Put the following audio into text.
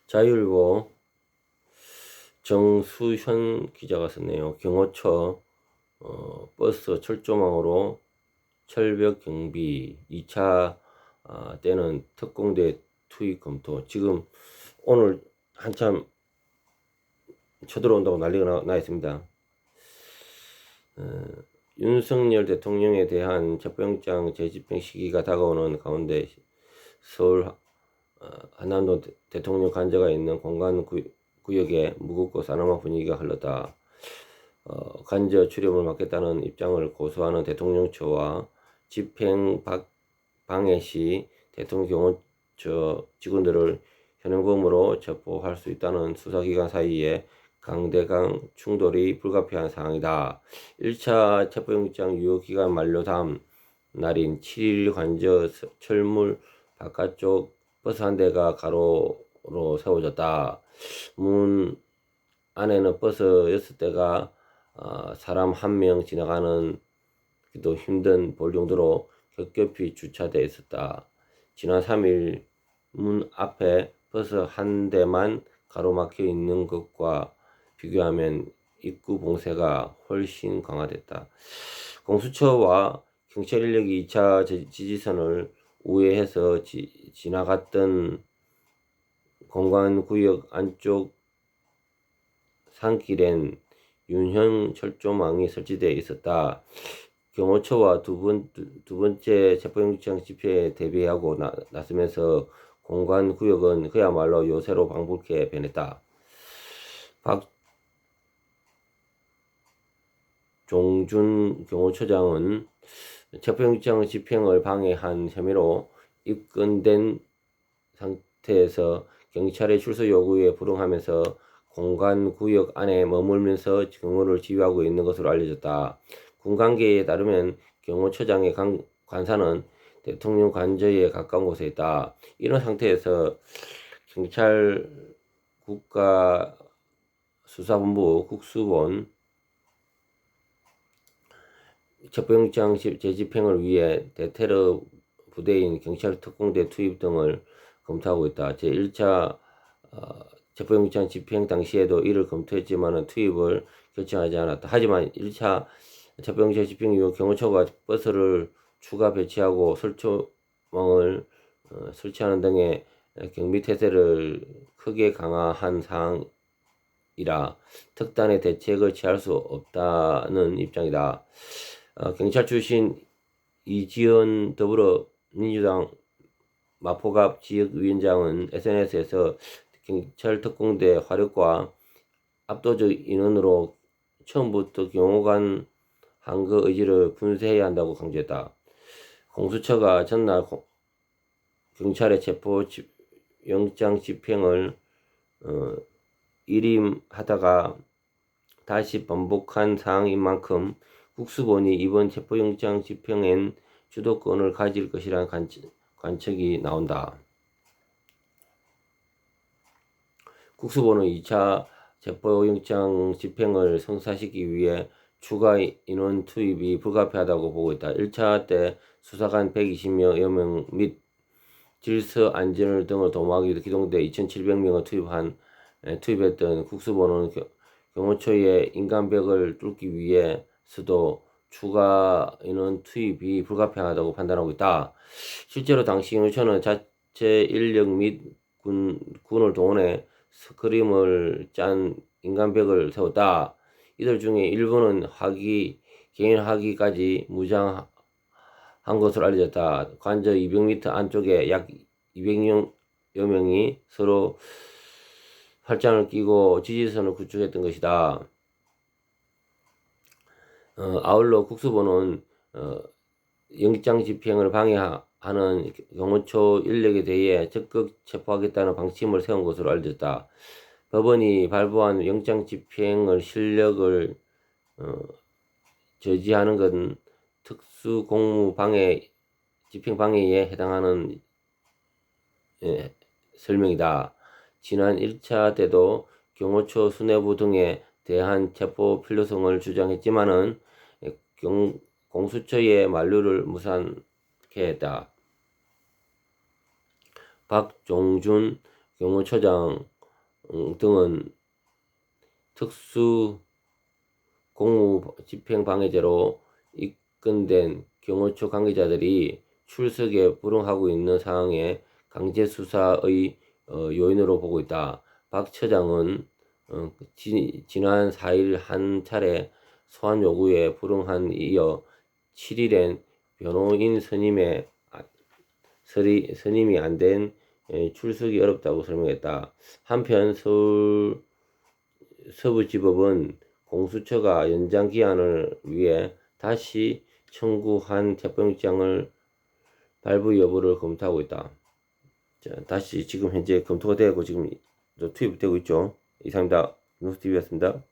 자율보 정수현 기자가 썼네요. 경호처 버스 철조망으로 철벽 경비 2차 때는 특공대 투입 검토. 지금 오늘 한참 쳐들어온다고 난리가 나 있습니다. 윤석열 대통령에 대한 체포영장 재집행 시기가 다가오는 가운데 서울 한남동 대통령 관저가 있는 공간 구역에 무겁고 싸늘한 분위기가 흘렀다. 관저 출입을 막겠다는 입장을 고수하는 대통령처와 집행 방해 시 대통령 경호처 직원들을 현행범으로 체포할 수 있다는 수사기관 사이에 강대강 충돌이 불가피한 상황이다. 1차 체포영장 유효기간 만료 다음 날인 7일 관저 철물 바깥쪽 버스 한 대가 가로로 세워졌다. 문 안에는 버스 6대가 사람 한 명 지나가는 도 힘든 볼 정도로 겹겹이 주차되어 있었다. 지난 3일 문 앞에 버스 한 대만 가로막혀 있는 것과 비교하면 입구 봉쇄가 훨씬 강화됐다. 공수처와 경찰 인력이 2차 지지선을 우회해서 지나갔던 공간구역 안쪽 산길엔 윤형 철조망이 설치되어 있었다. 경호처와 두 번째 체포영장 집회에 대비하고 나서면서 공간구역은 그야말로 요새로 방불케 변했다. 박종준 경호처장은 체포영장 집행을 방해한 혐의로 입건된 상태에서 경찰의 출석 요구에 불응하면서 공간구역 안에 머물면서 경호를 지휘하고 있는 것으로 알려졌다. 군 관계에 따르면 경호처장의 관사는 대통령 관저에 가까운 곳에 있다. 이런 상태에서 경찰 국가수사본부 국수본 체포영장 재집행을 위해 대테러 부대인 경찰 특공대 투입 등을 검토하고 있다. 제1차 체포영장 집행 당시에도 이를 검토했지만 투입을 결정하지 않았다. 하지만 1차 체포영장 집행 이후 경호처가 버스를 추가 배치하고 설조망을 설치하는 등의 경비태세를 크게 강화한 상황이라 특단의 대책을 취할 수 없다는 입장이다. 경찰 출신 이지연 더불어민주당 마포갑 지역위원장은 SNS에서 경찰 특공대 화력과 압도적 인원으로 처음부터 경호관 한거 의지를 분쇄해야 한다고 강조했다. 공수처가 전날 경찰의 체포 영장 집행을 일임하다가 다시 반복한 상황인 만큼 국수본이 이번 체포영장 집행엔 주도권을 가질 것이라는 관측이 나온다. 국수본은 2차 체포영장 집행을 성사시키기 위해 추가 인원 투입이 불가피하다고 보고 있다. 1차 때 수사관 120여 명 및 질서 안전 등을 도모하기 위해 기동대 2,700명을 투입했던 국수본은 경호처의 인간벽을 뚫기 위해서도 추가 인원 투입이 불가피하다고 판단하고 있다. 실제로 당시 경호처는 자체 인력 및 군을 동원해 스크림을 짠 인간벽을 세웠다. 이들 중에 일부는 개인 하기까지 무장한 것으로 알려졌다. 관저 200m 안쪽에 약 200여 명이 서로 팔짱을 끼고 지지선을 구축했던 것이다. 아울러 국수본은 영장 집행을 방해하는 경호처 인력에 대해 적극 체포하겠다는 방침을 세운 것으로 알려졌다. 법원이 발부한 영장 집행을 실력을 저지하는 건 특수공무 방해, 집행 방해에 해당하는 설명이다. 지난 1차 때도 경호처 수뇌부 등에 대한 체포 필요성을 주장했지만은 공수처의 만류를 무산케 했다. 박종준 경호처장 등은 특수 공무집행방해죄로 입건된 경호처 관계자들이 출석에 불응하고 있는 상황에 강제수사의 요인으로 보고 있다. 박 처장은 지난 4일 한 차례 소환 요구에 불응한 이어 7일엔 변호인 선임이 안 된 출석이 어렵다고 설명했다. 한편 서울 서부지법은 공수처가 연장 기한을 위해 다시 청구한 체포영장을 발부 여부를 검토하고 있다. 자, 다시 지금 현재 검토가 되고 지금 투입되고 있죠. 이상입니다. 뉴스TV였습니다.